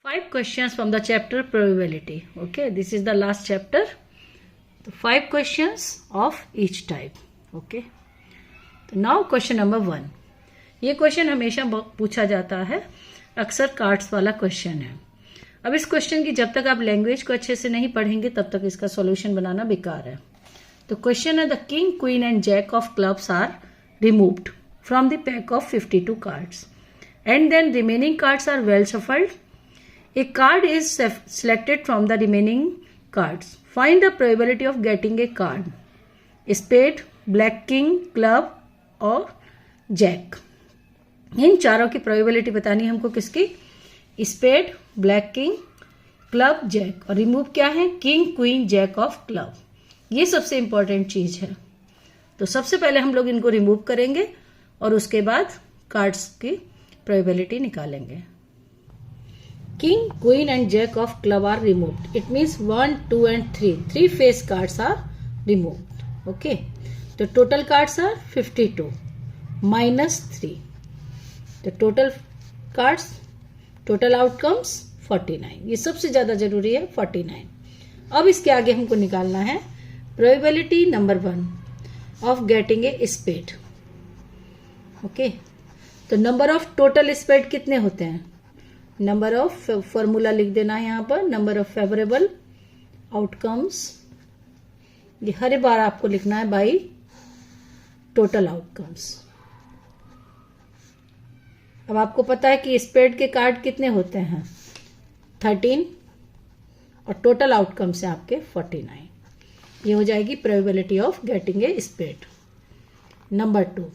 5 questions from the chapter probability. Okay, this is the last chapter. So 5 questions of each type. Okay. तो now question number 1. ये question हमेशा पूछा जाता है, अक्सर कार्ड्स वाला क्वेश्चन है. अब इस क्वेश्चन की जब तक आप लैंग्वेज को अच्छे से नहीं पढ़ेंगे तब तक इसका सॉल्यूशन बनाना बेकार है. तो क्वेश्चन है, the king, queen and jack of clubs are removed from the pack of 52 cards and then remaining cards are well shuffled. A card is selected from the remaining cards. Find the probability of getting a card. Spade, black king, club और jack. इन चारों की probability बतानी है हमको. किसकी? Spade, black king, club, jack. और remove क्या है? King, queen, jack of club. ये सबसे इंपॉर्टेंट चीज है. तो सबसे पहले हम लोग इनको रिमूव करेंगे और उसके बाद कार्ड्स की प्रोबेबिलिटी निकालेंगे. King, Queen and Jack of club are removed. It means 1, 2 and 3. 3 face cards are removed. Okay. The total cards are 52 minus 3. The total cards, total outcomes 49. ये सबसे ज्यादा जरूरी है 49. अब इसके आगे हमको निकालना है probability number 1 of getting a spade. Okay. तो number of total spade कितने होते हैं? नंबर ऑफ, फॉर्मूला लिख देना है यहाँ पर, नंबर ऑफ फेवरेबल आउटकम्स. ये हर बार आपको लिखना है बाई टोटल आउटकम्स. अब आपको पता है कि स्पेड के कार्ड कितने होते हैं? 13 और टोटल आउटकम्स है आपके 49. ये हो जाएगी probability of getting a spade. Number 2.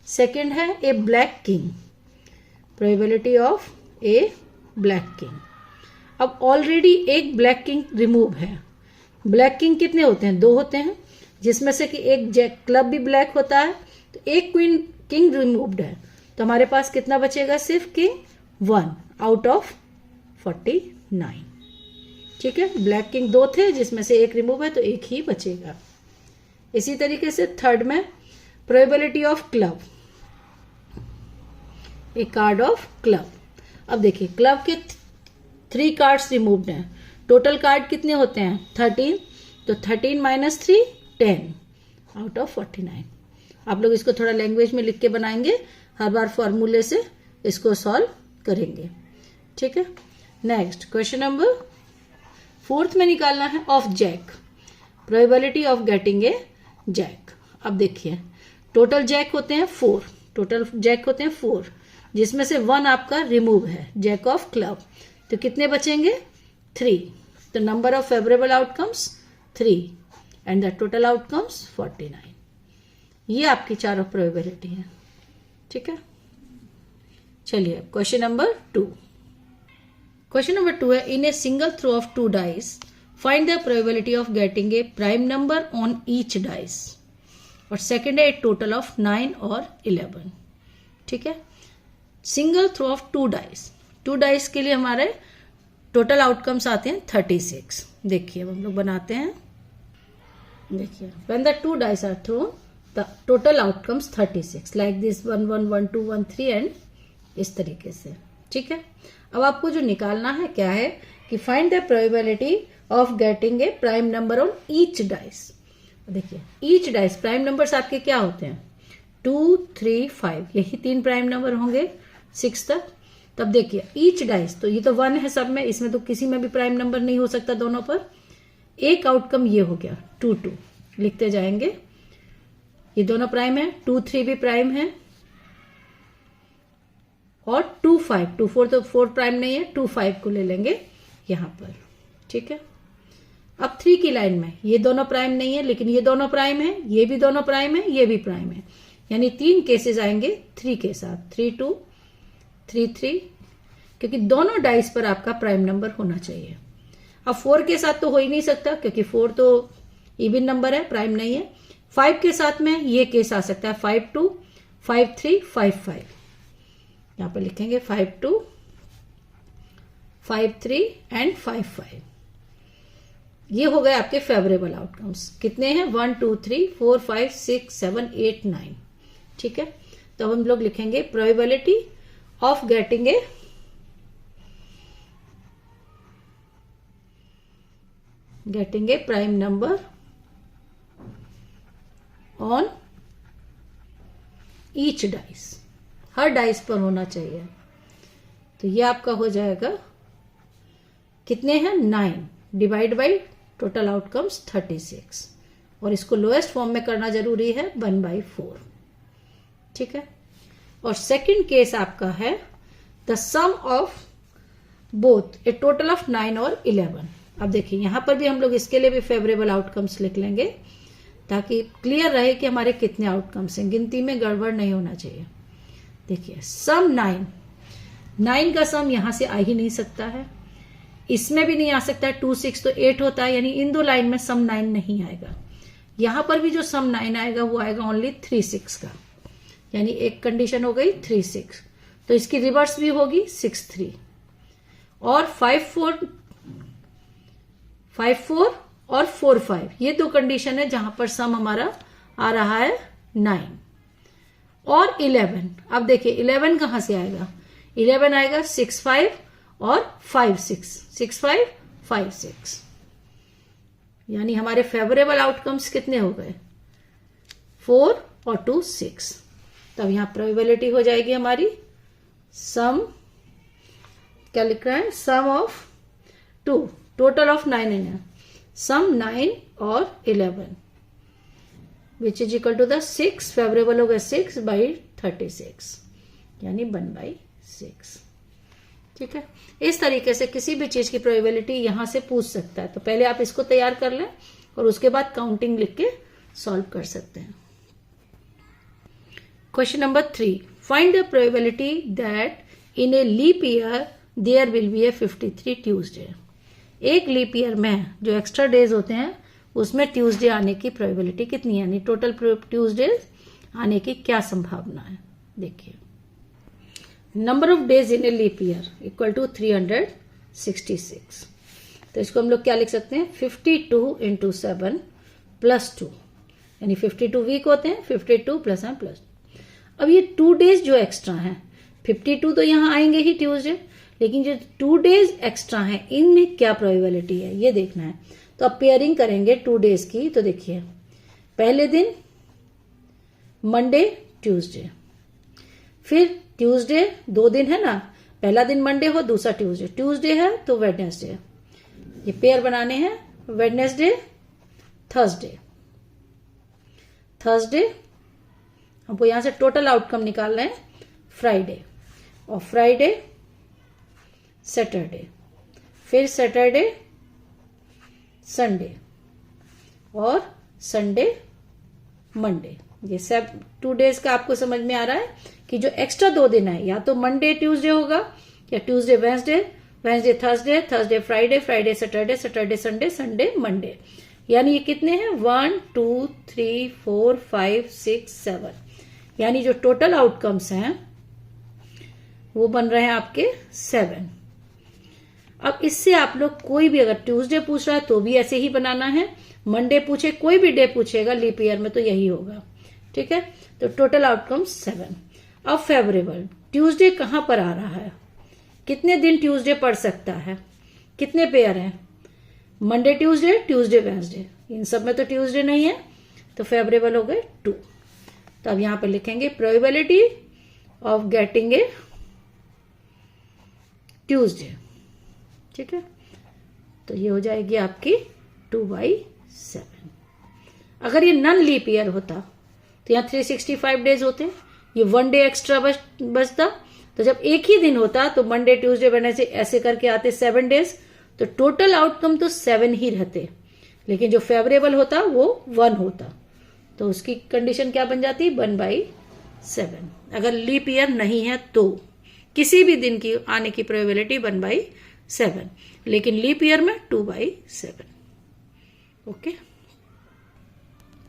Second है a black king. Probability of a black king. अब ऑलरेडी एक ब्लैक किंग रिमूव है. ब्लैक किंग कितने होते हैं? 2 होते हैं, जिसमें से कि एक जैक क्लब भी ब्लैक होता है. तो एक क्वीन किंग रिमूव्ड है, तो हमारे पास कितना बचेगा? सिर्फ किंग 1 आउट ऑफ 49. ठीक है, ब्लैक किंग 2 थे जिसमें से एक रिमूव है तो एक ही बचेगा. इसी तरीके से थर्ड में probability of club, A card of club. अब देखिए, क्लब के 3 कार्ड्स रिमूव्ड हैं. टोटल कार्ड कितने होते हैं? 13. तो 13 माइनस 3 10 आउट ऑफ 49. आप लोग इसको थोड़ा लैंग्वेज में लिख के बनाएंगे, हर बार फॉर्मूले से इसको सॉल्व करेंगे. ठीक है. नेक्स्ट क्वेश्चन नंबर 4 में निकालना है of jack. Probability of getting a jack. अब देखिए, टोटल जैक होते हैं 4. टोटल जैक होते हैं 4, जिसमें से 1 आपका रिमूव है, जैक ऑफ क्लब. तो कितने बचेंगे? 3. तो number of favourable outcomes 3 and the total outcomes 49. ये आपकी चारों प्रोबेबिलिटी है. ठीक है. चलिए क्वेश्चन नंबर 2. क्वेश्चन नंबर 2 है, in a single throw of 2 dice find the probability of getting a prime number on each dice. और सेकेंड है, टोटल ऑफ 9 और 11. ठीक है. Single throw of 2 dice. 2 dice के लिए हमारे टोटल आउटकम्स आते हैं 36. देखिए, अब हम लोग बनाते हैं. देखिए, when the 2 dice are thrown the total outcomes 36 like this 1 1 1 2 1 3 and इस तरीके से. ठीक है. अब आपको जो निकालना है क्या है कि find the probability of getting a prime number on each dice. देखिए, ईच डाइस प्राइम नंबर्स आपके क्या होते हैं? 2 3 5. यही 3 प्राइम नंबर होंगे 6 तक. तब देखिए, ईच डाइस, तो ये तो 1 है सब में, इसमें तो किसी में भी प्राइम नंबर नहीं हो सकता दोनों पर. एक आउटकम ये हो गया 2 2. लिखते जाएंगे, ये दोनों प्राइम है. 2 3 भी प्राइम है और 2 5. 2 4 तो 4 प्राइम नहीं है, 2 5 को ले लेंगे यहां पर. ठीक है. अब 3 की लाइन में ये दोनों प्राइम नहीं है, लेकिन ये दोनों प्राइम है, ये भी दोनों प्राइम है, ये भी प्राइम है. यानी 3 केसेस आएंगे 3 के साथ, 3 2 3 3, क्योंकि दोनों डाइस पर आपका प्राइम नंबर होना चाहिए. अब 4 के साथ तो हो ही नहीं सकता, क्योंकि 4 तो इवन नंबर है, प्राइम नहीं है. 5 के साथ में ये केस आ सकता है, 5 2 5 3 5 5. यहां पर लिखेंगे 5 2 5 3 एंड 5 5. ये हो गए आपके फेवरेबल आउटकम्स. कितने हैं? 1 2 3 4 5 6 7 8 9. ठीक है. तो हम लोग लिखेंगे probability of getting A getting a prime number on each dice, her dice पर होना चाहिए। तो ये आपका हो जाएगा, कितने हैं 9 डिवाइड बाई टोटल आउटकम्स 36, और इसको लोएस्ट फॉर्म में करना जरूरी है 1/4। ठीक है। और सेकंड केस आपका है the sum of both a total of 9 और 11। अब देखिए यहां पर भी हम लोग इसके लिए भी फेवरेबल आउटकम्स लिख लेंगे ताकि क्लियर रहे कि हमारे कितने आउटकम्स हैं, गिनती में गड़बड़ नहीं होना चाहिए। देखिए सम 9 का सम यहां से आ ही नहीं सकता है, इसमें भी नहीं आ सकता है। 2 6 तो 8 होता है, यानी इन दो लाइन में सम 9 नहीं आएगा। यहां पर भी जो सम 9 आएगा वो आएगा ओनली 3 6 का, यानी एक कंडीशन हो गई 3 6, तो इसकी रिवर्स भी होगी 6 3, और 5 4 और 4 5, ये दो कंडीशन है जहां पर सम हमारा आ रहा है 9 और 11। अब देखिए 11 कहां से आएगा, 11 आएगा 6 5 और 5 6, 6 5 5 6, यानी हमारे फेवरेबल आउटकम्स कितने हो गए 4 और 2 6। तब यहां प्रोबेबिलिटी हो जाएगी हमारी सम, क्या लिख रहा है, सम ऑफ 2, टोटल ऑफ 9 है, सम 9 और 11 which is equal to the 6, favourable हो गया 6/36, यानी 1/6। ठीक है। इस तरीके से किसी भी चीज की प्रोबेबिलिटी यहां से पूछ सकता है, तो पहले आप इसको तैयार कर लें और उसके बाद काउंटिंग लिख के सॉल्व कर सकते हैं। Question number 3, find the probability that in a leap year there will be a 53 Tuesday. एक लीप ईयर में जो एक्स्ट्रा डेज होते हैं उसमें ट्यूसडे आने की प्रोबेबिलिटी कितनी है, यानी टोटल ट्यूसडे आने की क्या संभावना है। देखिए number of days in a leap year equal to 366, तो इसको हम लोग क्या लिख सकते हैं 52 इंटू 7 प्लस 2, यानी 52 वीक होते हैं, 52 प्लस 1 प्लस 2। अब ये 2 डेज जो एक्स्ट्रा हैं, 52 तो यहां आएंगे ही ट्यूसडे, लेकिन जो 2 डेज एक्स्ट्रा हैं इनमें क्या प्रोबेबिलिटी है ये देखना है। तो अब पेयरिंग करेंगे 2 डेज की, तो देखिए पहले दिन मंडे ट्यूसडे, फिर ट्यूसडे 2 दिन है ना, पहला दिन मंडे हो दूसरा ट्यूसडे, ट्यूसडे है तो वेडनेसडे, ये पेयर बनाने हैं वेडनेसडे थर्सडे, थर्सडे हमको यहां से टोटल आउटकम निकालना है फ्राइडे, और फ्राइडे सैटरडे, फिर सैटरडे संडे, और संडे मंडे। ये सब 2 डेज का आपको समझ में आ रहा है कि जो एक्स्ट्रा 2 दिन है या तो मंडे ट्यूसडे होगा, या Tuesday Wednesday, Wednesday Thursday, Thursday Friday, Friday Saturday, Saturday Sunday, Sunday Monday. यानी ये कितने हैं 1 2 3 4 5 6 7, यानी जो टोटल आउटकम्स हैं वो बन रहे हैं आपके 7। अब इससे आप लोग कोई भी अगर ट्यूसडे पूछ रहा है तो भी ऐसे ही बनाना है, मंडे पूछे, कोई भी डे पूछेगा लीप ईयर में तो यही होगा। ठीक है, तो टोटल आउटकम 7। अब फेवरेबल ट्यूसडे कहां पर आ रहा है, कितने दिन ट्यूसडे पढ़ सकता है, कितने पेयर हैं, मंडे ट्यूसडे, ट्यूसडे वेंसडे, इन सब में तो ट्यूसडे नहीं है, तो फेवरेबल हो गए 2। तो अब यहां पर लिखेंगे probability of getting A Tuesday. ठीक है, तो ये हो जाएगी आपकी 2/7। अगर ये नन लीप ईयर होता तो यहाँ 365 डेज होते, ये 1 डे एक्स्ट्रा बचता। तो जब एक ही दिन होता तो मंडे ट्यूसडे वेडनेसडे ऐसे करके आते 7 डेज, तो टोटल आउटकम तो 7 ही रहते, लेकिन जो फेवरेबल होता वो 1 होता, तो उसकी कंडीशन क्या बन जाती 1/7। अगर लीप ईयर नहीं है तो किसी भी दिन की आने की प्रोबेबिलिटी 1/7, लेकिन लीप ईयर में 2/7। ओके,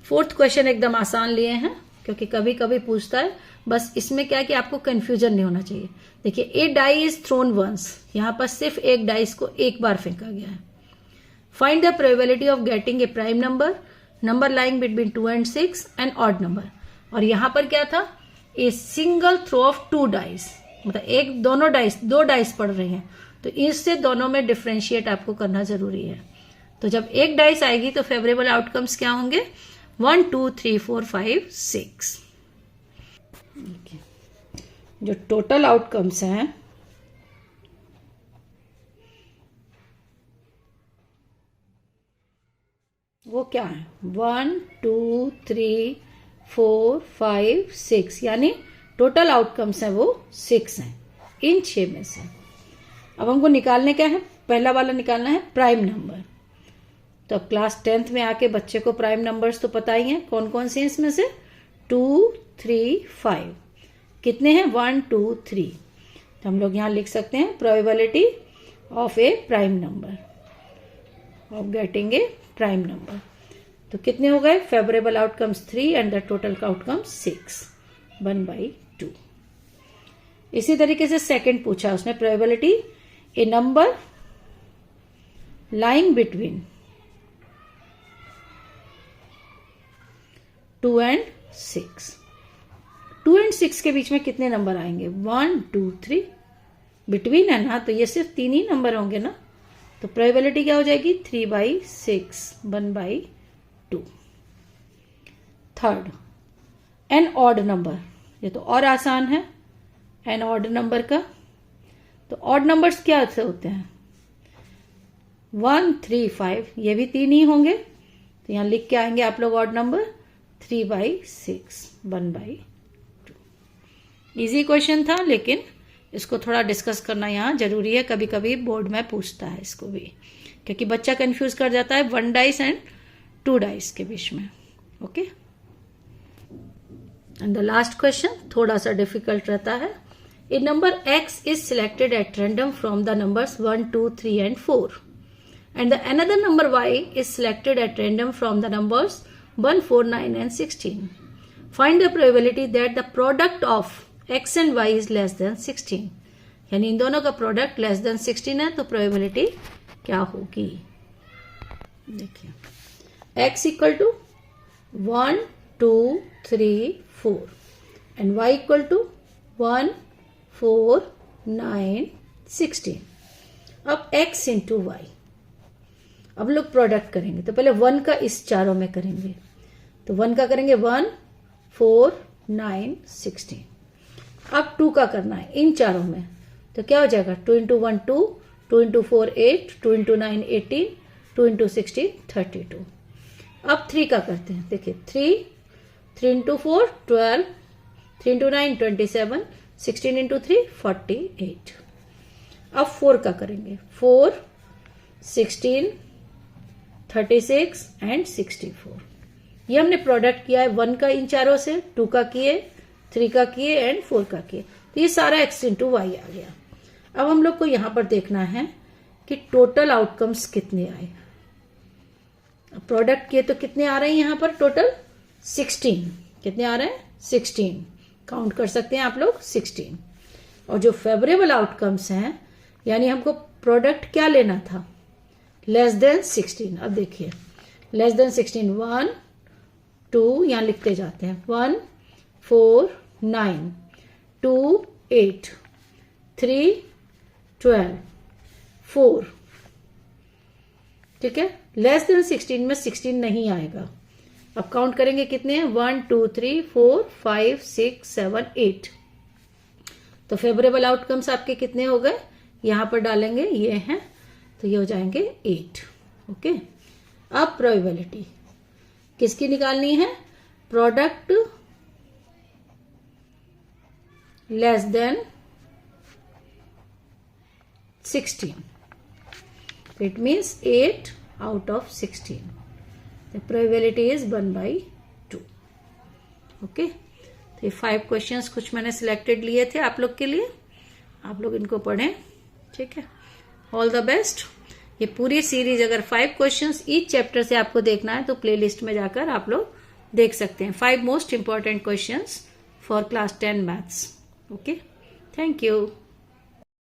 4th क्वेश्चन एकदम आसान लिए हैं क्योंकि कभी कभी पूछता है, बस इसमें क्या है कि आपको कंफ्यूजन नहीं होना चाहिए। देखिए ए डाई इज थ्रोन वंस, यहां पर सिर्फ एक डाइस को एक बार फेंका गया है। Find the probability of getting a prime number, number lying between 2 and 6 and odd number. और यहां पर क्या था, a single throw of 2 dice, मतलब एक दोनों डाइस 2 डाइस पड़ रहे हैं, तो इससे दोनों में डिफ्रेंशिएट आपको करना जरूरी है। तो जब एक डाइस आएगी तो फेवरेबल आउटकम्स क्या होंगे? 1 2 3 4 5 6। जो टोटल आउटकम्स हैं वो क्या है? 1 2 3 4 5 6, यानी टोटल आउटकम्स हैं वो 6 हैं इन 6 में से। अब हमको निकालने क्या है? पहला वाला निकालना है प्राइम नंबर। तो अब क्लास 10th में आके बच्चे को प्राइम नंबर्स तो पता ही हैं, कौन कौन से हैं इसमें से? 2 3 5। कितने हैं? 1 2 3। तो हम लोग यहां लिख सकते हैं probability of A prime number, of getting a prime number. तो कितने हो गए? Favourable outcomes 3 and the total outcomes 6, 1/2। इसी तरीके से सेकंड पूछा उसने, probability A number lying between 2 and 6। 2 and 6 के बीच में कितने नंबर आएंगे? 1 2 3। बिटवीन है ना, तो ये सिर्फ 3 ही नंबर होंगे ना, तो प्रोबेबिलिटी क्या हो जाएगी? 3/6, 1/2। Third, an odd number. ये तो और आसान है एन ऑड नंबर का। तो ऑड नंबर्स क्या से होते हैं? 1 3 5, ये भी 3 ही होंगे, तो यहां लिख के आएंगे आप लोग ऑड नंबर 3/6, 1/2। इजी क्वेश्चन था, लेकिन इसको थोड़ा डिस्कस करना यहाँ जरूरी है। कभी कभी बोर्ड में पूछता है इसको भी, क्योंकि बच्चा कंफ्यूज कर जाता है 1 डाइस एंड 2 डाइस के बीच में। Okay, and the last question थोड़ा सा डिफिकल्ट रहता है। A number x is selected at random from the numbers 1 2 3 and 4 and the another number y is selected at random from the numbers 1 4 9 and 16. Find the probability that the product of x and y is less than 16। यानी इन दोनों का product less than 16 है, तो probability क्या होगी? देखिए, x equal to 1 2 3 4 and y equal to 1 4 9 16। अब x into Y, अब लोग प्रोडक्ट करेंगे तो पहले 1 का इस चारों में करेंगे, तो 1 का करेंगे 1 4 9 16। अब 2 का करना है इन चारों में, तो क्या हो जाएगा? 2 इंटू 1 2, 2 इंटू 4 8, 2 इंटू 9 18, 2 इंटू 16 32। अब 3 का करते हैं, देखिए 3 इंटू 4 12, 3 इंटू 9 27, 16 इंटू 3 48। अब 4 का करेंगे, 4 16 36 एंड 64। ये हमने प्रोडक्ट किया है 1 का इन चारों से, 2 का किए, 3 का किए एंड 4 का किए, तो ये सारा x इंटू वाई आ गया। अब हम लोग को यहां पर देखना है कि टोटल आउटकम्स कितने आए। प्रोडक्ट किए तो कितने आ रहे हैं यहां पर? टोटल 16। कितने आ रहे हैं? 16। काउंट कर सकते हैं आप लोग 16। और जो फेवरेबल आउटकम्स हैं, यानी हमको प्रोडक्ट क्या लेना था? Less than 16। अब देखिए, लेस देन 16 1 2, यहां लिखते जाते हैं 1 4 9 2 8 3 12 4। ठीक है, लेस देन 16 में 16 नहीं आएगा। अब काउंट करेंगे कितने हैं? 1 2 3 4 5 6 7 8। तो फेवरेबल आउटकम्स आपके कितने हो गए? यहां पर डालेंगे, ये हैं, तो ये हो जाएंगे 8। ओके, अब प्रोबेबिलिटी किसकी निकालनी है? Product less than 16। It means 8 out of 16. The probability is 1/2. Okay, तो ये 5 क्वेश्चंस कुछ मैंने सिलेक्टेड लिए थे आप लोग के लिए, आप लोग इनको पढ़ें। ठीक है, ऑल द बेस्ट। ये पूरी सीरीज अगर 5 क्वेश्चंस ईच चैप्टर से आपको देखना है तो प्लेलिस्ट में जाकर आप लोग देख सकते हैं। 5 most important questions for class 10 maths. Okay, thank you.